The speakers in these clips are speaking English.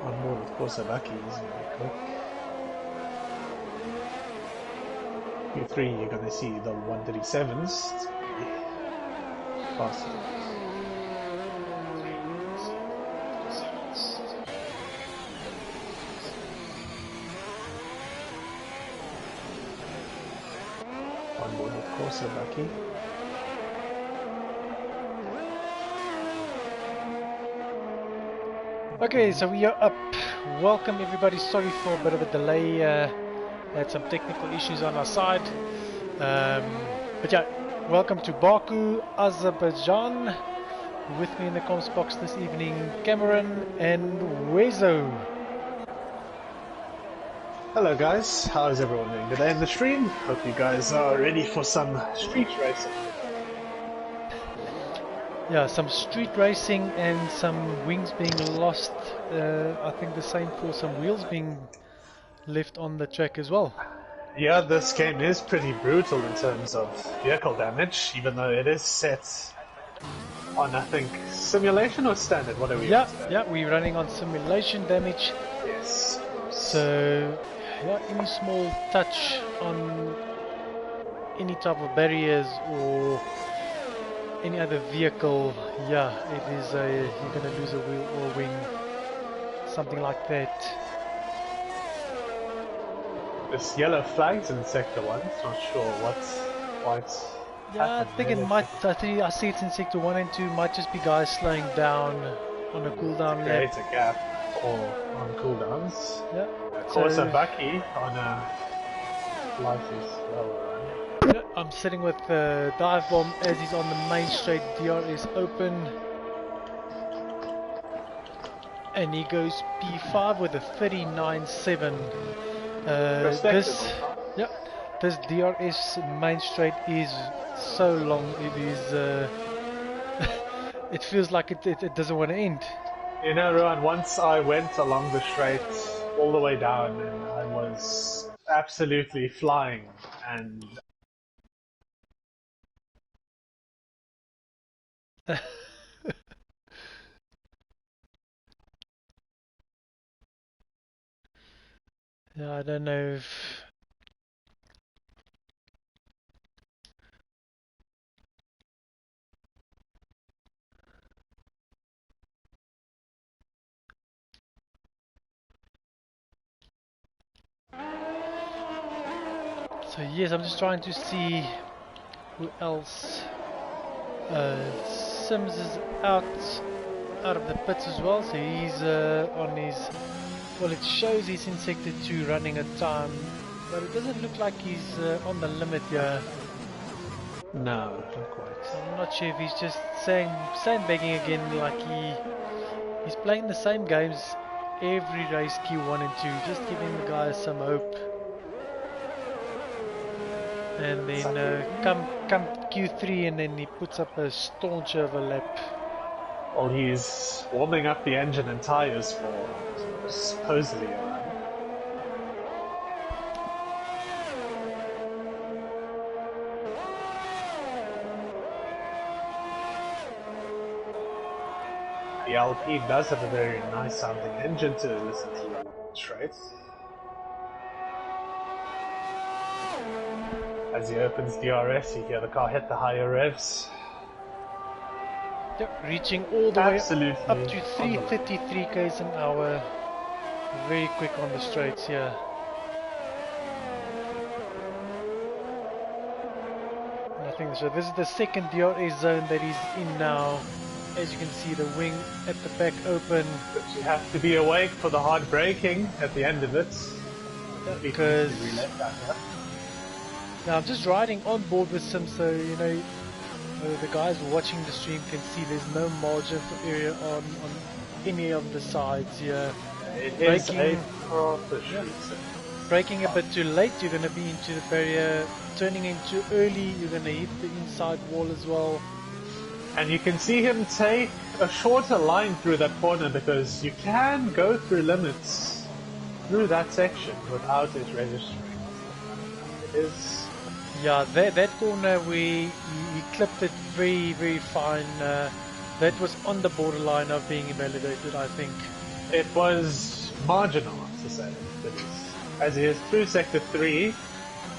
On board with course Baku is very quick. Q3 you're gonna see the 137s. It's pretty fast. On board with course Baku. Okay, so we are up. Welcome everybody. Sorry for a bit of a delay. Had some technical issues on our side. But yeah, welcome to Baku, Azerbaijan. With me in the comms box this evening, Cameron and Wezo. Hello guys, how is everyone doing today in the stream? Hope you guys are ready for some street racing. Yeah, some street racing and some wings being lost. I think the same for some wheels being left on the track as well. Yeah, this game is pretty brutal in terms of vehicle damage, even though it is set on, I think, simulation or standard? What are we on today? Yeah, we're running on simulation damage. Yes. So, yeah, any small touch on any type of barriers or any other vehicle, yeah, it is you're gonna lose a wheel or a wing, something like that. This yellow flag's in sector 1, not sure why it's Yeah, I think it might, I see it's in sector 1 and 2, might just be guys slowing down on a cooldown lap. Create a gap or on cooldowns. Yeah. Of course, a Bucky on a life is lower. Yeah, I'm sitting with Dive Bomb as he's on the main straight. DRS open. And he goes P5 with a 39.7. This DRS main straight is so long. It is. It feels like it doesn't want to end. You know, Rowan, once I went along the straight all the way down, and I was absolutely flying, and yeah, I don't know if. So yes, I'm just trying to see who else. Sims is out of the pits as well, so he's on his. Well, it shows he's in sector 2 running a time, but it doesn't look like he's on the limit here. no, not quite. So I'm not sure if he's just sandbagging again, like he's playing the same games every race Q1 and 2, just giving the guys some hope. And then come Q3 and then he puts up a staunch overlap. Well, he's warming up the engine and tires for supposedly a run. The LP does have a very nice sounding engine to listen to straight. As he opens DRS, you hear the car hit the higher revs. Yep, reaching all the way up to 333 km an hour. Very quick on the straights here. And I think so. This is the second DRS zone that he's in now. As you can see, the wing at the back open. But you have to be awake for the hard braking at the end of it. Yeah, because now I'm just riding on board with Sim, so you know the guys watching the stream can see there's no margin for error on any of the sides here. Braking a bit too late, you're going to be into the barrier. Turning in too early, you're going to hit the inside wall as well. And you can see him take a shorter line through that corner because you can go through limits through that section without it registering. It is. Yeah, that corner he clipped it very, very fine. That was on the borderline of being invalidated, I think. It was marginal to say. Because as he is through sector 3,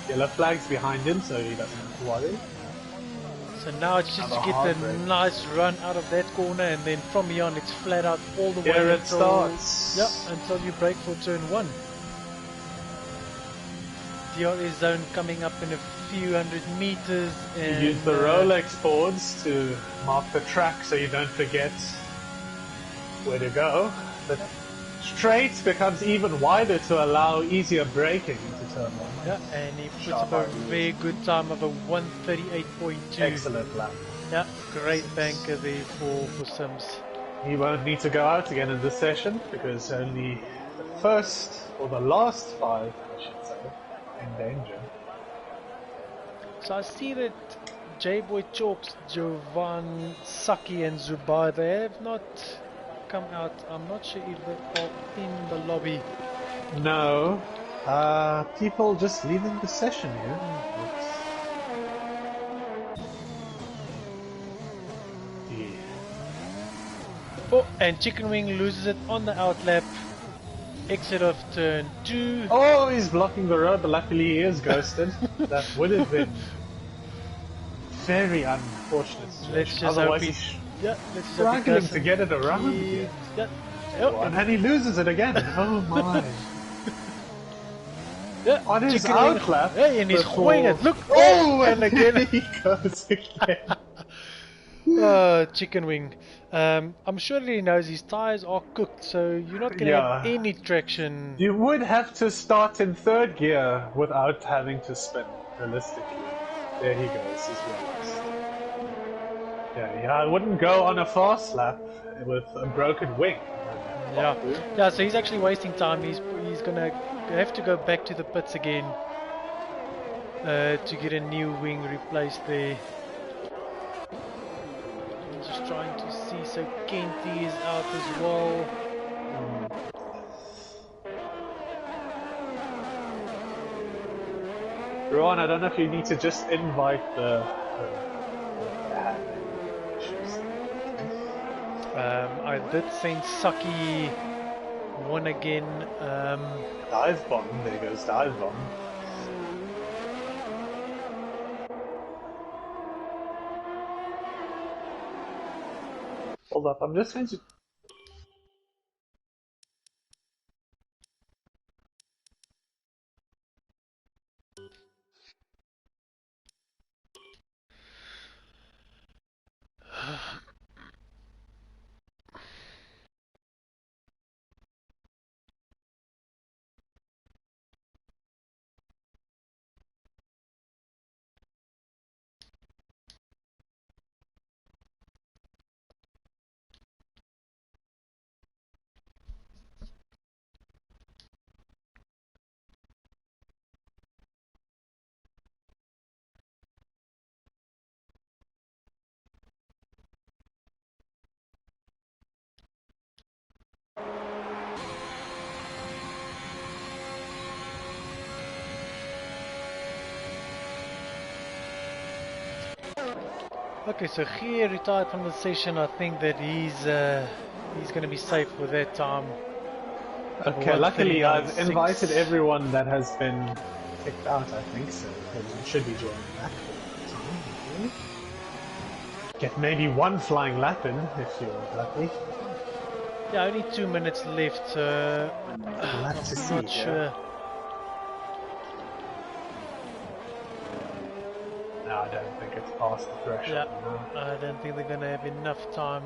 yellow flag's behind him, so he doesn't have to worry. So now it's just to get the nice run out of that corner, and then from here on it's flat out all the way Here it until, starts. yep, until you break for turn 1. DRS zone coming up in a few hundred meters. And you use the Rolex boards to mark the track so you don't forget where to go. The straight becomes even wider to allow easier braking into turn 1. Yeah, and he puts up a very good time of a 138.2. Excellent lap. Yeah, great banker there for Sims. He won't need to go out again in this session because only the first or the last 5, I should say, are in danger. So I see that J-Boy Chalks, Jovan, Saki and Zubai, they have not come out. I'm not sure if they are in the lobby. No. People just leaving the session here. Yeah. Oh, and Chicken Wing loses it on the outlap. Exit of turn 2. Oh, he's blocking the road, but luckily he is ghosted. That would have been very unfortunate situation. Let's just Otherwise hope he's let's struggling to get it around again. Yeah. Oh, And he loses it again. Oh my. Yeah, On his Chicken outlap. Hey, and he's waited. Look! Oh, and again he goes again. Chicken Wing. I'm sure that he knows his tyres are cooked, so you're not going to have any traction. You would have to start in 3rd gear without having to spin, realistically. There he goes, he's realized. Yeah, I wouldn't go on a fast lap with a broken wing. Yeah, so he's actually wasting time. He's gonna have to go back to the pits again to get a new wing replaced there. I'm just trying to see, so Kenty is out as well. Rowan, I don't know if you need to just invite the I did send Saki one again. Dive bomb, there goes dive bomb. Hold up, I'm just going to... Okay, so Gier retired from the session. I think that he's going to be safe with that time. Okay, luckily I've invited everyone that has been kicked out, I think, so everyone should be joining back for time. Get maybe one flying lap in, if you're lucky. Yeah, only 2 minutes left, so I'm not sure. No, I don't think it's past the threshold. Yeah, I don't think they're going to have enough time.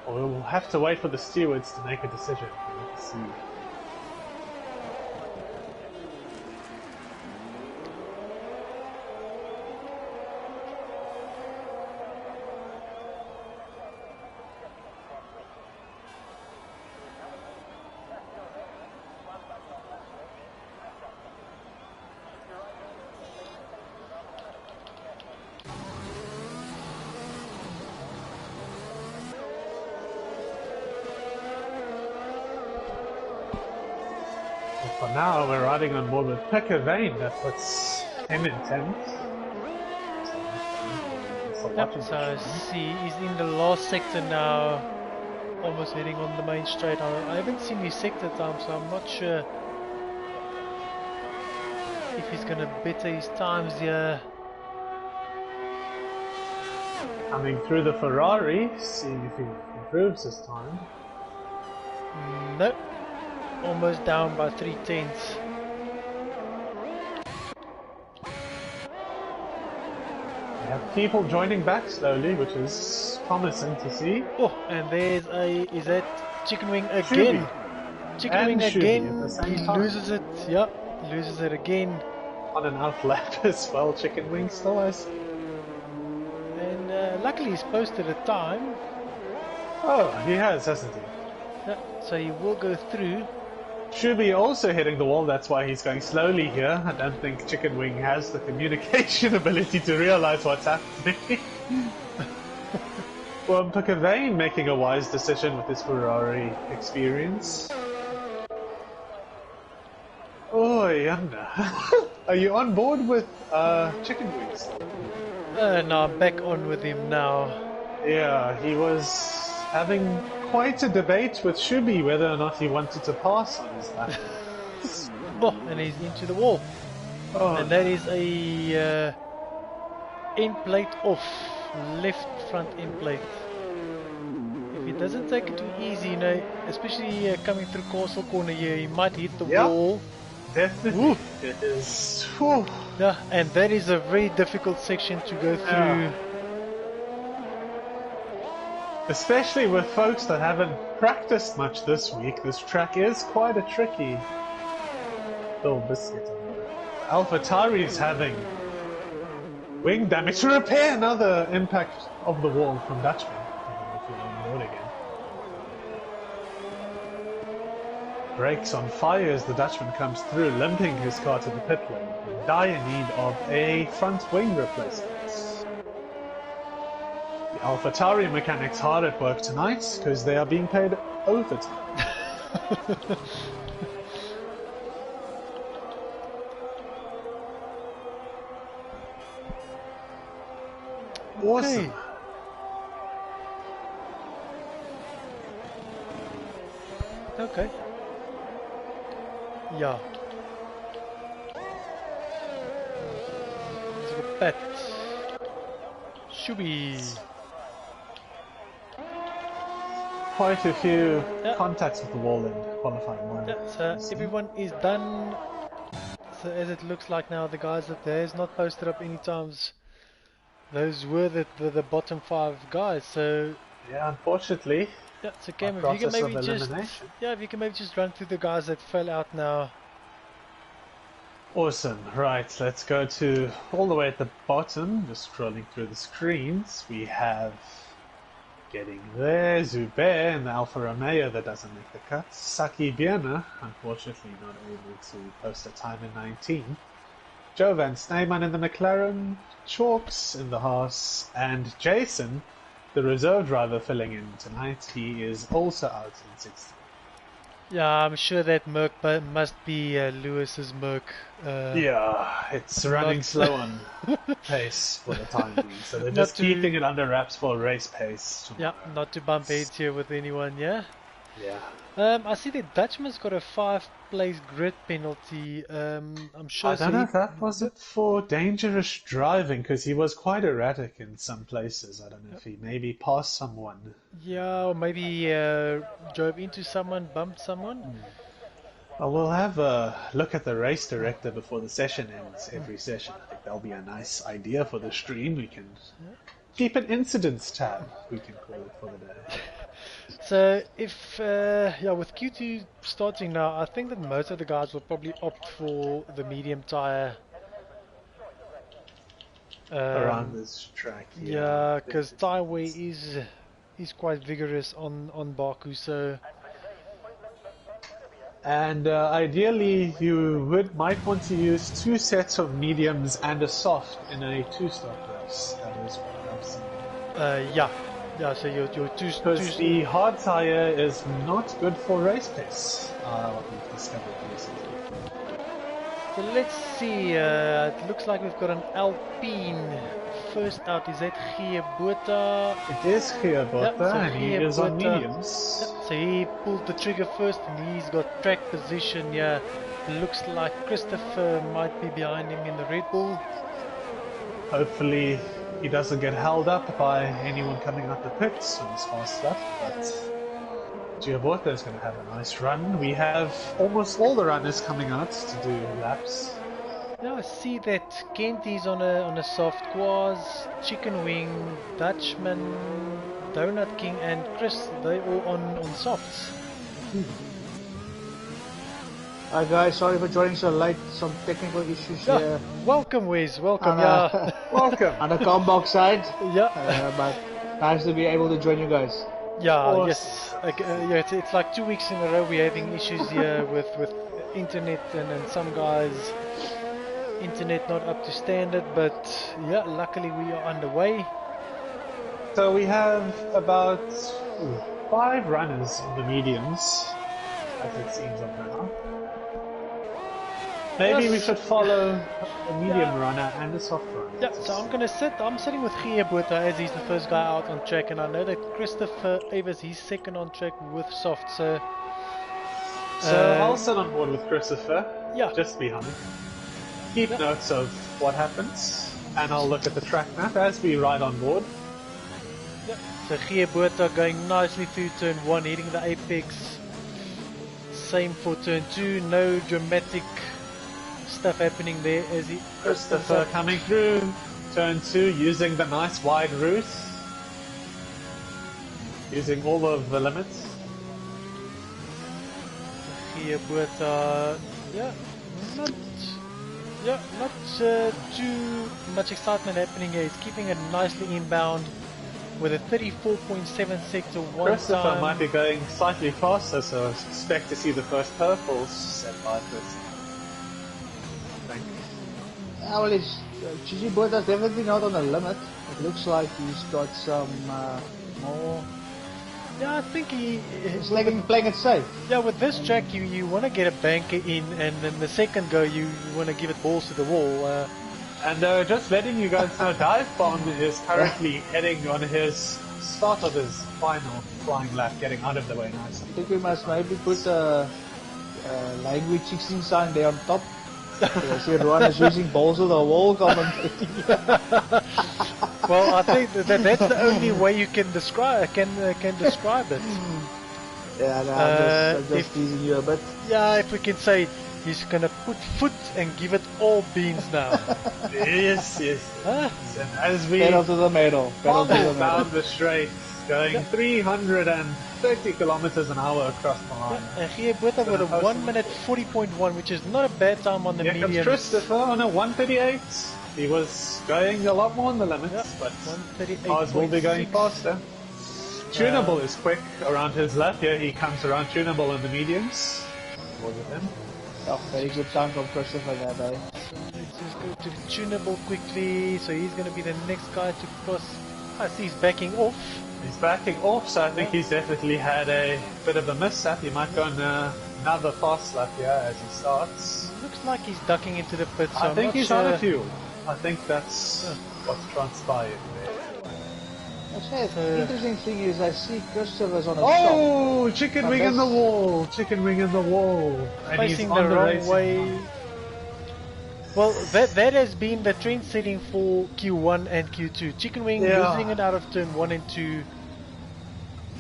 Well, we'll have to wait for the stewards to make a decision. Let's see. For now, we're riding on board with Pekka Vane, that puts him in 10th. watching so the I stream. see he's in the last sector now, almost heading on the main straight. I haven't seen his sector time, so I'm not sure if he's gonna better his times here. Coming through the Ferrari, seeing if he improves his time. Nope, almost down by 3/10. We have people joining back slowly, which is promising to see. Oh, and is that Chicken Wing again? Shuby. Chicken And Wing Shuby again, at the same he time. loses it, yep, loses it again. On an outlap as well, Chicken Wing still has. And luckily he's posted a time. Oh, he has, hasn't he? Yeah, so he will go through. Shuby also hitting the wall, that's why he's going slowly here. I don't think Chicken Wing has the communication ability to realize what's happening. Well, Pukavane making a wise decision with his Ferrari experience. Oh, Yanda. Are you on board with Chicken Wings? No, I'm back on with him now. Yeah, he was having quite a debate with Shuby whether or not he wanted to pass on his lap. Oh, and he's into the wall. Oh, And that is a end plate off. Left front end plate. If he doesn't take it too easy, you know, especially coming through Castle Corner here, he might hit the wall. definitely. Ooh. It is. Whew. Yeah, and that is a very difficult section to go through. Yeah. Especially with folks that haven't practiced much this week, this track is quite a tricky little biscuit. AlphaTauri's having wing damage to repair another impact of the wall from Dutchman. If you're on board again. Brakes on fire as the Dutchman comes through, limping his car to the pit lane, in dire need of a front wing replacement. The AlphaTauri mechanics hard at work tonight because they are being paid overtime. Awesome. Okay. Yeah. Let's go pet. Shuby. Quite a few contacts with the wall in qualifying one. So everyone is done. So as it looks like now, the guys up there is not posted up any times. Those were the bottom 5 guys. So yeah, unfortunately. Yeah, so Cam, if you can maybe just run through the guys that fell out now. Awesome. Right, let's go to all the way at the bottom. Just scrolling through the screens, we have getting there Zubair in the Alfa Romeo that doesn't make the cut. Saki Bierner, unfortunately not able to post a time in 19. Joe Van Sneyman in the McLaren, Chalks in the Haas, and Jason, the reserve driver, filling in tonight. He is also out in 16. Yeah, I'm sure that Merc must be Lewis's Merc. Yeah, it's running slow on pace for the time being, so they're just keeping it under wraps for race pace. Yeah, not to bump heads here with anyone, yeah? Yeah. I see the Dutchman's got a 5-place grid penalty. I'm sure. I don't know if that was it for dangerous driving, because he was quite erratic in some places. I don't know if he maybe passed someone. Yeah, or maybe drove into someone, bumped someone. Well, we'll have a look at the race director before the session ends every session. I think that'll be a nice idea for the stream. We can keep an incidents tab, we can call it, for the day. So if with Q2 starting now, I think that most of the guys will probably opt for the medium tire around this track. Yeah, because tire wear is quite vigorous on Baku. So. And ideally, you might want to use 2 sets of mediums and a soft in a 2-stop race. That is what I've seen. Yeah. So your two. Because the hard tire is not good for race pace. What we've discovered recently. So let's see. It looks like we've got an Alpine first out. Is that Giebota? It is Giebota, so and he is on mediums. Yep, so he pulled the trigger first, and he's got track position. Yeah, looks like Christopher might be behind him in the Red Bull. Hopefully, he doesn't get held up by anyone coming out the pits on this fast lap, but Giebota is going to have a nice run. We have almost all the runners coming out to do laps. Now I see that Kenty's on a soft quaz, Chicken Wing, Dutchman, Donut King, and Chris. They all on softs. Hi guys, sorry for joining so late. Some technical issues here. Welcome, Wes. Welcome. Welcome. On the combox side. Yeah. But nice to be able to join you guys. Yeah. Yes. It's like 2 weeks in a row we're having issues here with internet and some guys. Internet not up to standard, but yeah, luckily we are underway. So we have about 5 runners in the mediums, as it seems of now. Maybe we should follow a medium runner and a soft runner. Yeah, so I'm sitting with Giebota as he's the first guy out on track, and I know that Christopher Evers, he's second on track with soft, so I'll sit on board with Christopher, yeah, just behind. Keep notes of what happens, and I'll look at the track map as we ride on board. Yep. So Giebota going nicely through turn 1, hitting the apex. Same for turn 2, no dramatic stuff happening there as he... Christopher coming through turn 2 using the nice wide route. Using all of the limits. Giebota, not too much excitement happening here. He's keeping it nicely inbound with a 34.7 sector one Christopher time. might be going slightly faster, so I expect to see the first purples set by this. Well, it's Giebota's definitely not on the limit. It looks like he's got some more. Yeah, I think he's playing it safe. Yeah, with this track, you want to get a banker in, and then the second go, you want to give it balls to the wall. And just letting you guys know, Dive Bomb is currently heading on his start of his final flying lap, getting out of the way nicely. I think we must maybe put a language 16 sign there on top. I see Ron is using balls of the wall commentating. Well, I think that's the only way you can describe it. Yeah, no, I'm just teasing you a bit. Yeah, if we can say he's gonna put foot and give it all beans now. Yes. Huh? And as we pedal to the metal. Down the straight, going 330 kilometers an hour across the line. And Giebota with a 1 minute 40.1, which is not a bad time on the medium. Here comes Christopher on a 138. He was going a lot more on the limits, but ours will be going faster. Tunable is quick around his lap. Here he comes around Tunable in the mediums. What with him? Oh, very good time from Christopher that day. So let's just go to the Tunable quickly. So he's going to be the next guy to cross. I see he's backing off. He's backing off, so I think he's definitely had a bit of a mishap. He might go on another fast lap here as he starts. Looks like he's ducking into the pits. So I think he's out of fuel. I think that's what's transpired there. Okay, the interesting thing is I see Christopher's on a Oh, chicken wing in the wall! Chicken wing in the wall! And facing he's the on wrong way. Well, that has been the trend setting for Q1 and Q2. Chicken wing losing it out of turn 1 and 2.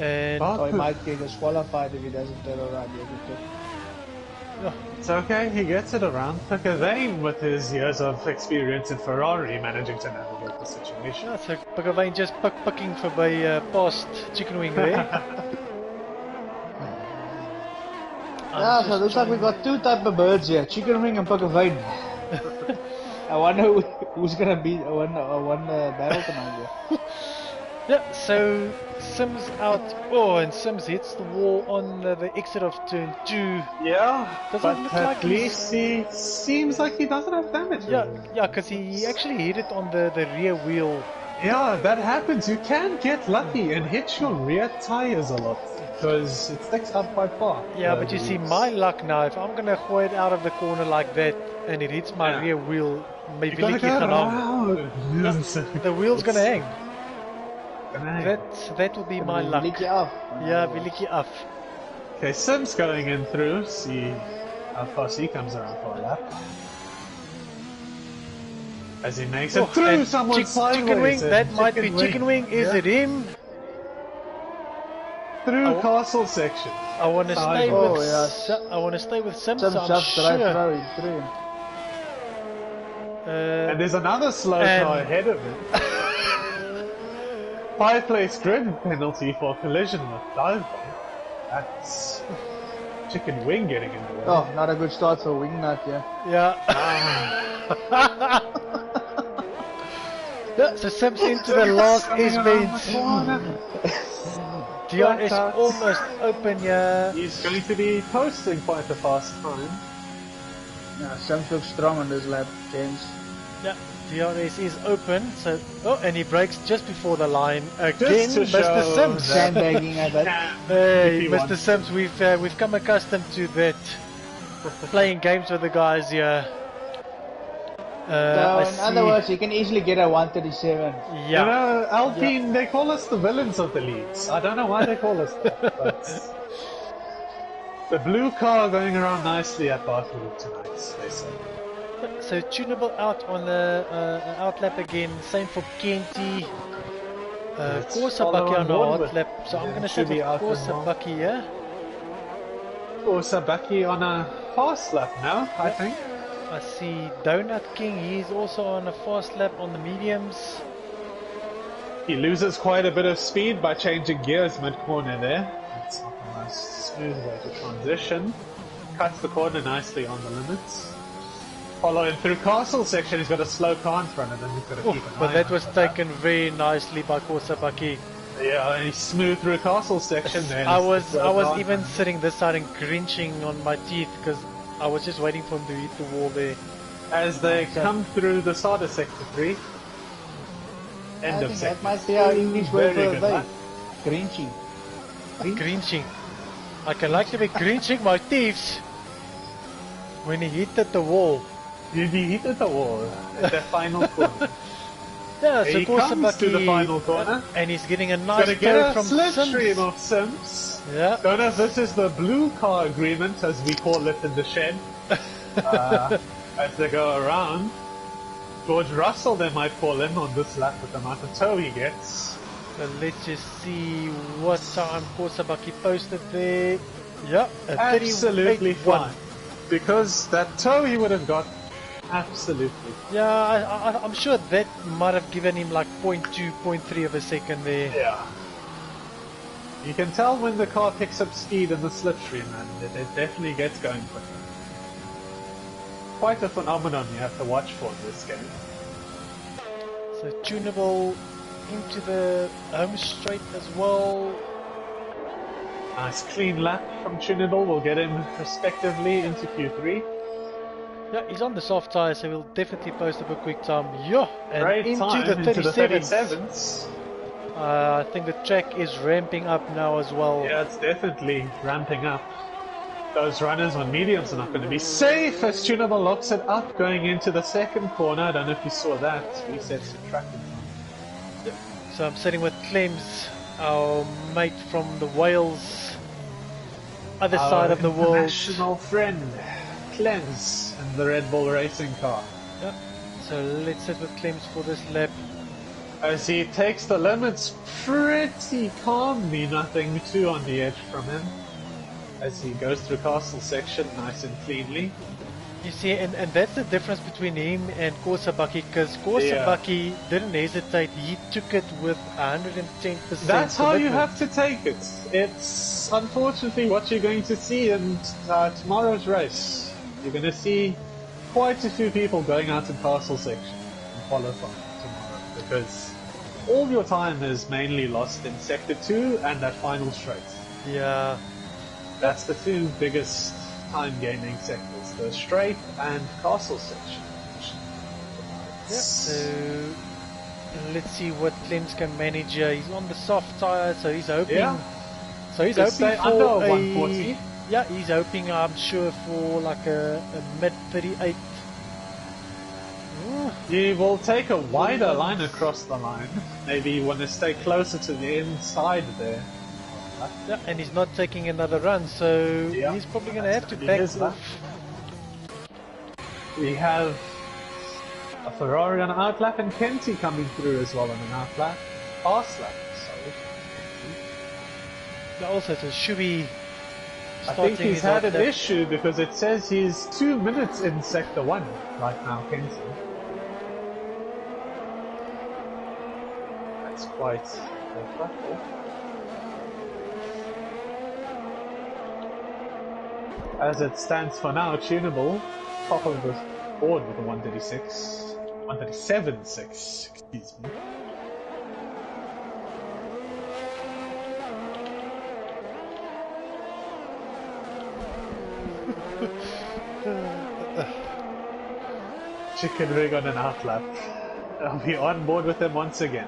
And he might get disqualified if he doesn't turn around. It's okay, he gets it around. Look at Vane with his years of experience in Ferrari managing to navigate the situation. Yeah, so Vane just picking for by past Chicken Wing there. Yeah, so it looks like we got 2 type of birds here, Chicken Wing and Vane. I wonder who's gonna be one battle tonight here. Yeah, so Sims out. Oh, and Sims hits the wall on the exit of turn 2. Yeah, doesn't look like at least he seems like he doesn't have damage. Yeah, because he actually hit it on the rear wheel. Yeah, that happens. You can get lucky and hit your rear tires a lot because it sticks out quite far. Yeah, but you see my luck now. If I'm gonna go it out of the corner like that and it hits my rear wheel, my You gotta wieltjie go gaan hang. around. The wheel's gonna hang. Gonna hang. That will be my luck. Wieltjie af. Yeah, wieltjie af. Okay, Sim's going in through. See how fast he comes around for a lap. As he makes it through and someone sideways. Chicken wing, and that might be chicken wing. Is Yeah. it him? Through castle section. I want to stay Sideways. with. Oh, yes. I want to stay with Sim. Some So I'm stuff right sure. through. And there's another slow and- car ahead of it. 5-place grid penalty for collision with dive bomb. That's chicken wing getting in the way. Oh, not a good start for Wingnut, yeah. Yeah. Yeah, so Sim's into the last S-bend. DRS almost open, yeah. He's going to be posting quite a fast time. Yeah, Sims looks strong on this lap, James. Yeah, DRS is open. So, oh, and he breaks just before the line again. to Mr. show Sims. Sandbagging, I bet. Hey, If he Mr. wants Sims, we've come accustomed to that. Playing games with the guys here. So, I in other see- words, you can easily get a 137. You yeah. know, Alpine, they call us the villains of the leagues. I don't know why they call us that, but the blue car going around nicely at Baku tonight, they say. So tunable out on the outlap again. Same for Kenty. Let's Corsa follow Bucky on on board the with- outlap. So I'm yeah, going to should set be with out as Corsa well. Bucky here. Or Sabaki on a fast lap now, I think. I see Donut King. He's also on a fast lap on the mediums. He loses quite a bit of speed by changing gears mid-corner there. It's not the most smooth way to transition. Cuts the corner nicely on the limits. Following through castle section, he's got a slow car in front of him. He's got to keep an eye But that on was for taken very nicely by Corsa Bucky. Yeah, and he's smooth through castle section there. I was even sitting this side and grinching on my teeth because I was just waiting for him to hit the wall there. As they come through the start of sector 3. End I of think sector. that might be our English word Very for good the day. lap. Grinching. Grinching. I can like to be grinching my teeth when he hit the wall. Did he hit at the wall at the final corner? Yeah, so He Corsa comes Bucky, to the final corner. and he's getting a Gotta nice get toe a from slipstream Sims. of Sims. Yeah. Don't know if this is the blue car agreement, as we call it in the shed. As they go around. George Russell, they might call him on this lap with the amount of tow he gets. So let's just see what time Corsa Bucky posted there. Yeah, a Absolutely 38.1. fine. Because that tow he would have got, absolutely. Yeah, I'm sure that might have given him like 0.2, 0.3 of a second there. Yeah. You can tell when the car picks up speed in the slipstream, and it definitely gets going quicker. Quite a phenomenon you have to watch for in this game. So tunable into the home straight as well. Nice clean lap from Tunable will get him respectively into Q3. Yeah, he's on the soft tyre, so he'll definitely post up a quick time. Yeah, and Great into time the 37s. into the 37s. I think the track is ramping up now as well. Yeah, it's definitely ramping up. Those runners on mediums are not going to be safe as Tunable locks it up going into the second corner. I don't know if you saw that. Resets the track in front. So I'm sitting with Clems, our mate from the Wales, other side of the world. International friend, Cleanse, and the Red Bull racing car. Yep. So let's sit with Clems for this lap. As he takes the limits pretty calmly, nothing too on the edge from him. As he goes through castle section nice and cleanly. You see, and that's the difference between him and Corsa Bucky, because Corsa Yeah. Bucky didn't hesitate, he took it with 110%. That's how you commitment. have to take it. It's unfortunately what you're going to see in tomorrow's race. You're going to see quite a few people going out in castle section and qualifying tomorrow, because all your time is mainly lost in sector 2 and that final straight. Yeah. That's the two biggest time gaining sectors, the straight and castle section. Yep. So let's see what Clems can manage here. He's on the soft tyre, so he's hoping. Yeah. So he's To hoping stay for under a 140. Yeah, he's hoping, I'm sure, for like a mid 38. You will take a wider line across the line. Maybe you want to stay closer to the inside there. Yeah, and he's not taking another run, so Yeah, he's probably going to have to be back his lap. off. We have a Ferrari on an outlap and Kenty coming through as well on an outlap. Pass lap, sorry. Yeah, also, so should be I think he's had an issue because it says he's 2 minutes in sector 1 right now, Kenty. That's quite refreshing. As it stands for now, tunable, top of the board with a 137.6, excuse me. Chicken rig on an outlap. I'll be on board with him once again.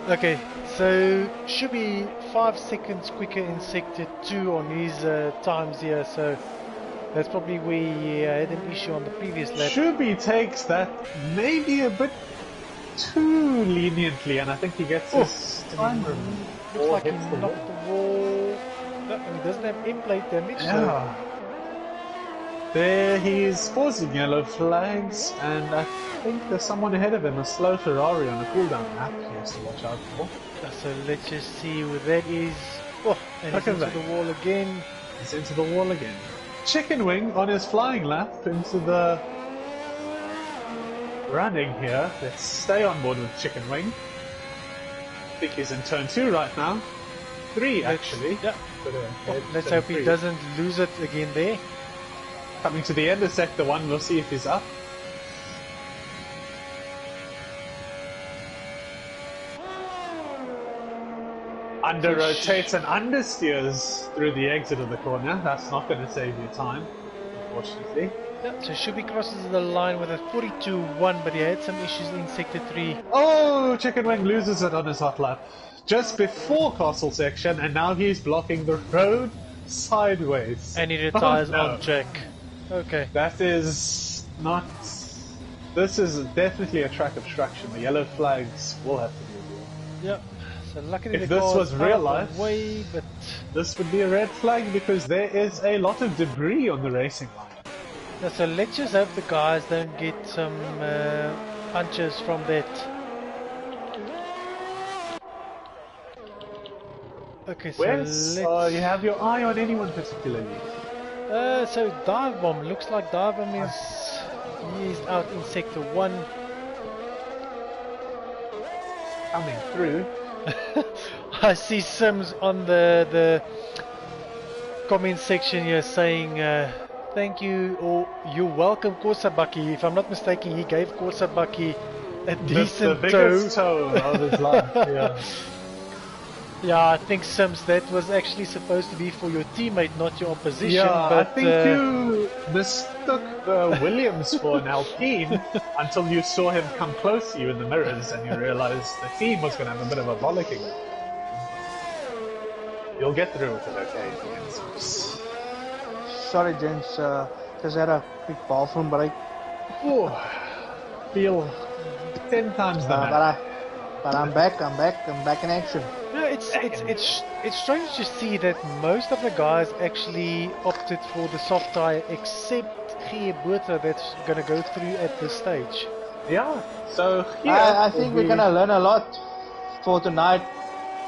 Okay, so should be 5 seconds quicker in sector 2 on his times here, so that's probably where he had an issue on the previous lap. Shuby takes that maybe a bit too leniently, and I think he gets his time removed. Looks like he knocked the wall. No, and he doesn't have in-plate damage, yeah. There he's causing yellow flags, and I think there's someone ahead of him, a slow Ferrari on a cooldown lap he has to watch out for. So let's just see who that is. Oh, and he's into the wall again. He's into the wall again. Chicken Wing on his flying lap into the running here. Let's stay on board with Chicken Wing. I think he's in turn 2 right now. 3 actually. Yeah. Let's hope he doesn't lose it again there. Coming to the end of sector 1, we'll see if he's up. Under rotates and understeers through the exit of the corner. That's not going to save you time, unfortunately. Yeah, so Shuby crosses the line with a 42.1, but he had some issues in sector 3. Oh, Chicken Wing loses it on his hot lap. Just before castle section, and now he's blocking the road sideways. And he retires on track. Okay. That is not... This is definitely a track obstruction. The yellow flags will have to be removed. Yep. So luckily if this was real life, but this would be a red flag because there is a lot of debris on the racing line. Yeah, so let's just hope the guys don't get some punches from that. Okay, so let's... you have your eye on anyone particularly? So Dive Bomb, looks like Dive Bomb is out in sector 1. Coming through. I see Sims on the comment section here saying thank you or you're welcome Korsabaki. If I'm not mistaken, he gave Korsabaki a decent the biggest toe of his life. Yeah. Yeah, I think Sims, that was actually supposed to be for your teammate, not your opposition. Yeah, but I think you mistook Williams for an Alpine until you saw him come close to you in the mirrors and you realized the team was going to have a bit of a bollocking. You'll get through with it, okay? Sorry, gents, because I had a big bathroom break. Oh, feel 10 times the man. But I'm back in action. Yeah, it's strange to see that most of the guys actually opted for the soft tire, except Giebuta that's going to go through at this stage. Yeah, so here I think we're going to learn a lot for tonight.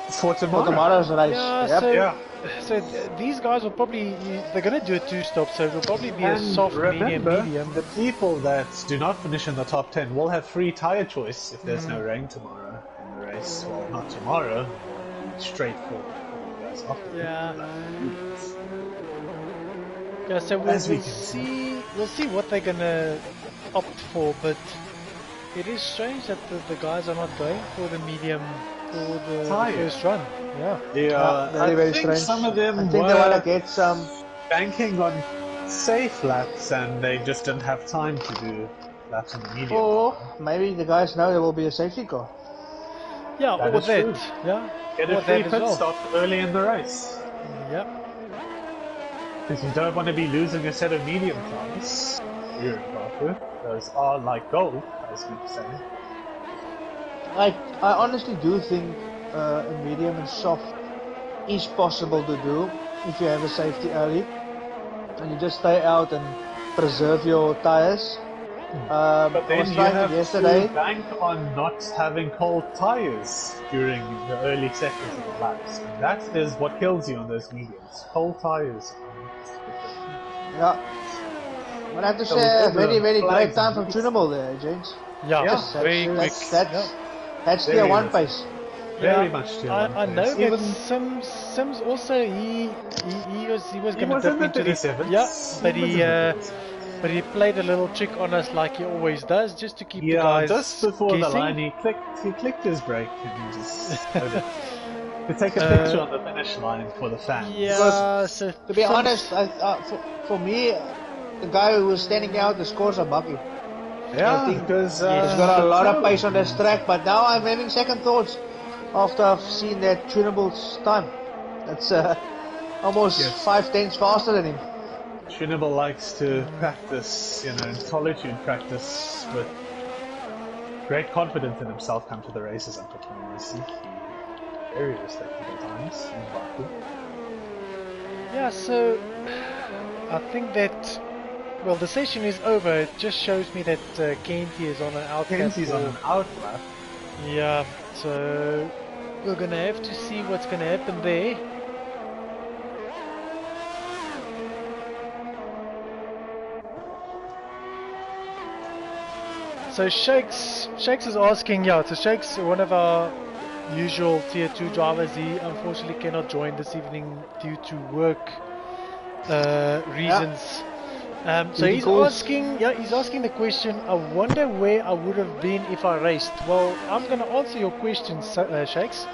For tomorrow's race. Yeah, so these guys will probably, they're going to do a 2-stop, so it'll probably be a soft, medium. The people that do not finish in the top 10 will have free tire choice if there's no rain tomorrow in the race. Well, not tomorrow, straightforward. Yeah, so we'll see what they're going to opt for, but it is strange that the guys are not going for the medium for the first run. Yeah, very I think strange. some of them they want to get some banking on safe laps and they just didn't have time to do laps in the medium. Or maybe the guys know there will be a safety car. Yeah, or that. Yeah. Get a free pit stop early in the race. Yep. Because you don't want to be losing a set of medium tires. here in Baku. Those are like gold, as we say. I honestly do think a medium and soft is possible to do if you have a safety early and you just stay out and preserve your tires. But then I was you trying have it yesterday. to bank on not having cold tires during the early sections of the laps. And that is what kills you on those mediums. Cold tires. Yeah. But I have to So say, with very, the very great flags time and from boots. Tunable there, James. Yeah, Yeah, very quick. That's Very tier 1 nice. pace. Very much to I know that even Sims also he was he gonna was dip in the into the 37s. but He was he in the 37s. but he played a little trick on us like he always does, just to keep the Yeah, guys just before guessing. the line, he clicked his brake and he just started to take a picture on the finish line for the fans. Yeah, so To be Sims- honest, for me, the guy who was standing out, the scores are Baku. Yeah, I think because he's got a lot of pace on this track, but now I'm having second thoughts after I've seen that Tunable's time. That's almost Yes. 5/10 faster than him. Tunable likes to practice, in solitude practice with great confidence in himself come to the races, unfortunately. You see very respectable times in Baku. yeah, so I think that the session is over. It just shows me that Kenty is on an outlap. Kenzie's on an outlap. Yeah, so we're gonna have to see what's gonna happen there. So Shakes is asking, so Shakes, one of our usual tier 2 drivers, he unfortunately cannot join this evening due to work reasons. So he's asking the question, I wonder where I would have been if I raced. Well, I'm going to answer your question, Shakes.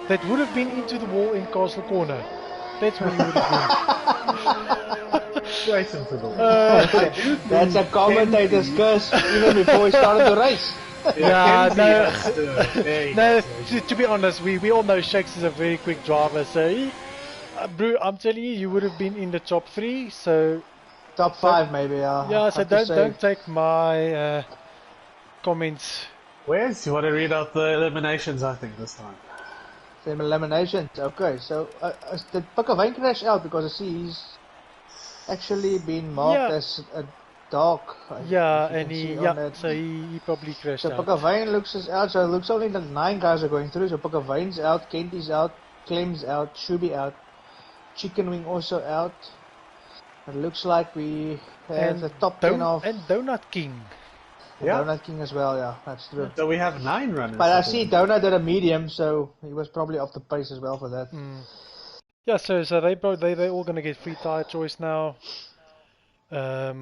That would have been into the wall in Castle Corner. That's where you would have been. Straight into the wall. That's a commentator's curse even before he started the race. Yeah, no. To be honest, we all know Shakes is a very quick driver. So, Brew, I'm telling you, you would have been in the top 3. So top 5 maybe. Yeah, so don't take my comments. Where's you want to read out the eliminations? I think this time. The eliminations. Okay, so did Pakavine crash out because I see he's actually been marked as a dog. And so he probably crashed so out. So Pakavine looks out. So it looks only like 9 guys are going through. So Pakavine's out, Kenty's out, Clem's out, Shubi out, Chicken Wing also out. It looks like we have the top 10 of... And Donut King. Yeah. Donut King as well, yeah, that's true. So we have 9 runners. But I see Donut did a medium, so he was probably off the pace as well for that. Yeah, so they're all going to get free tire choice now. So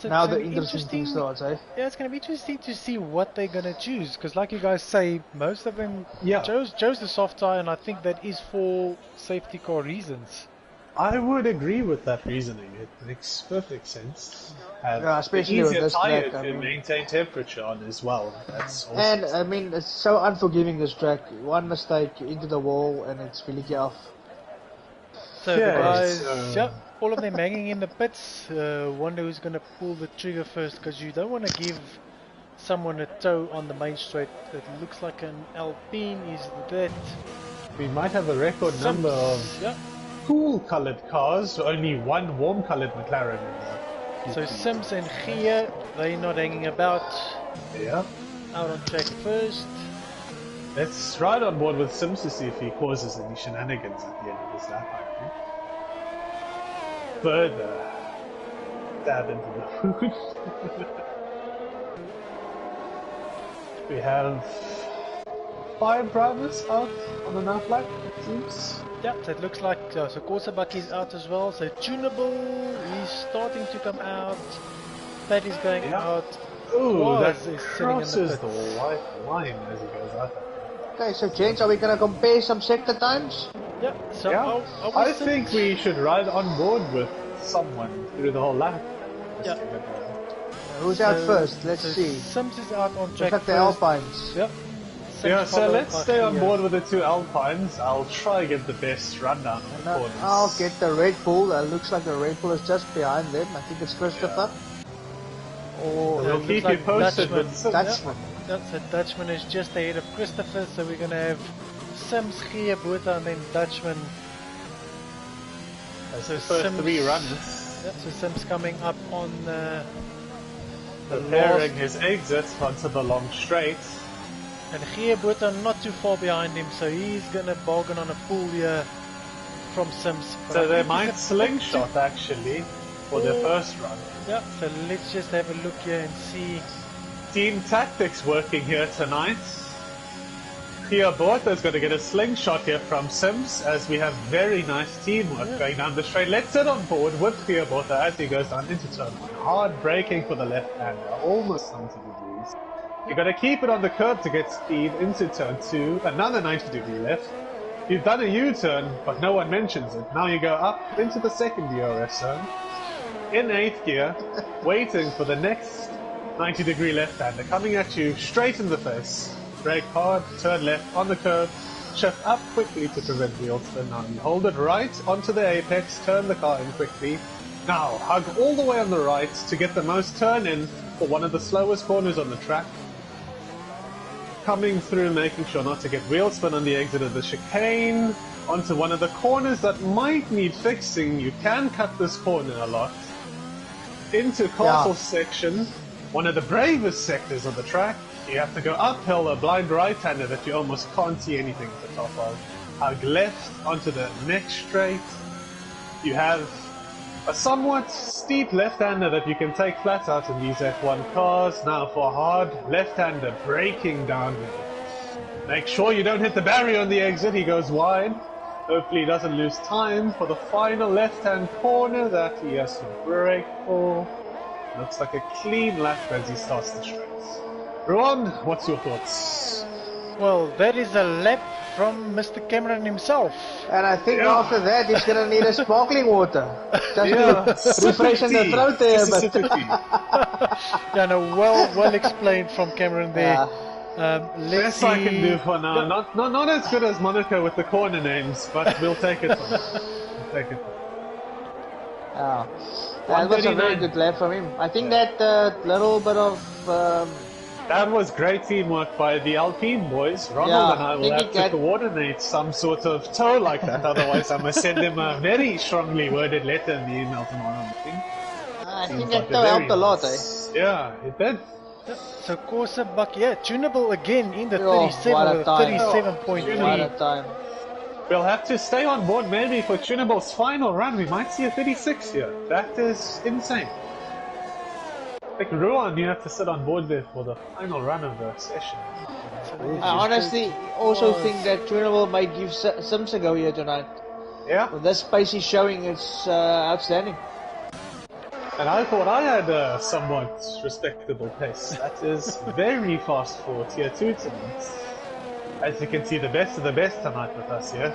now the interesting thing starts, eh? Yeah, it's going to be interesting to see what they're going to choose. Because like you guys say, most of them chose the soft tire, and I think that is for safety car reasons. I would agree with that reasoning. It makes perfect sense. Especially with this tire track. to maintain temperature on as well. That's awesome. And I mean, it's so unforgiving, this track. One mistake into the wall and it's really off. So the guys, all of them hanging in the pits. Wonder who's going to pull the trigger first, because you don't want to give someone a toe on the main straight. It looks like an Alpine. Is that? We might have a record number of cool coloured cars, only one warm coloured McLaren in there. So Sims and Gia, they're not hanging about. Yeah. Out on track first. Let's ride on board with Sims to see if he causes any shenanigans at the end of this lap, I think. Further dab into the food. We have 5 drivers out on an outlap, it seems. Yeah, so it looks like so Korsabaki is out as well. So Tunable is starting to come out. That is going out. Ooh, that crosses the white line as he goes out. Okay, so James, are we going to compare some sector times? Yeah, so I think we should ride on board with someone through the whole lap. Yeah. Who's out first? Let's see. Sims is out on track. Looks like the Alpines. Yep. So let's stay on board with the 2 Alpines. I'll try and get the best rundown of the corners. I'll get the Red Bull. Looks like the Red Bull is just behind them. I think it's Christopher. Oh, We'll looks keep like you posted Dutchman. with some. Dutchman. That's a Dutchman is just ahead of Christopher, so we're gonna have Sims, Gia, Botha, and then Dutchman. That's So the first Sims- 3 runners. Yeah, so Sims coming up on the Preparing last, his exit onto the long straight. and Gia Botha not too far behind him, so he's gonna bargain on a pull here from Sims. But I So they think he's might a bit slingshot actually for their first run. Yeah, so let's just have a look here and see. Team tactics working here tonight. Kia Botha is going to get a slingshot here from Sims as we have very nice teamwork going down the straight. Let's sit on board with Kia Botha as he goes down into turn 1. Hard braking for the left-hander, almost 90 degrees. You've got to keep it on the curb to get speed into turn 2, another 90 degree left. You've done a U-turn, but no one mentions it. Now you go up into the second DRS zone, in 8th gear, waiting for the next 90 degree left-hander coming at you straight in the face. Brake hard, turn left on the curve, shift up quickly to prevent wheel spin. Now you hold it right onto the apex, turn the car in quickly. Now hug all the way on the right to get the most turn in for one of the slowest corners on the track. Coming through, making sure not to get wheel spin on the exit of the chicane. Onto one of the corners that might need fixing. You can cut this corner a lot. Into castle section, one of the bravest sectors of the track. You have to go uphill, a blind right-hander that you almost can't see anything at the top of. Hug left onto the next straight. You have a somewhat steep left-hander that you can take flat out in these F1 cars. Now for hard left-hander braking down. Make sure you don't hit the barrier on the exit, he goes wide. Hopefully he doesn't lose time for the final left-hand corner that he has to brake for. Looks like a clean lap as he starts the straight. Ron, what's your thoughts? Well, that is a lap from Mr. Cameron himself. And I think after that he's gonna need a sparkling water. Just to refreshing the throat there a bit. Yeah, no, well explained from Cameron there. Let's Best I can do for now. Not as good as Monaco with the corner names, but we'll take it. We'll take it. That was a very good lap from him. I think that little bit of that was great teamwork by the Alpine boys. Ronald and I will have to coordinate some sort of tow like that. Otherwise, I must send him a very strongly worded letter in the email tomorrow. I think that tow helped a lot, eh? Yeah, it did. So Corsa Buck, tunable again in the 37 with 37.3. What a time. We'll have to stay on board maybe for Tunable's final run. We might see a 36 here. That is insane. I think Ruan, you have to sit on board there for the final run of the session. I honestly also think that Tunable might give Sims a go here tonight. Yeah. With this pace he's showing, it's outstanding. And I thought I had a somewhat respectable pace. That is very fast for Tier 2 tonight. As you can see, the best of the best tonight with us here.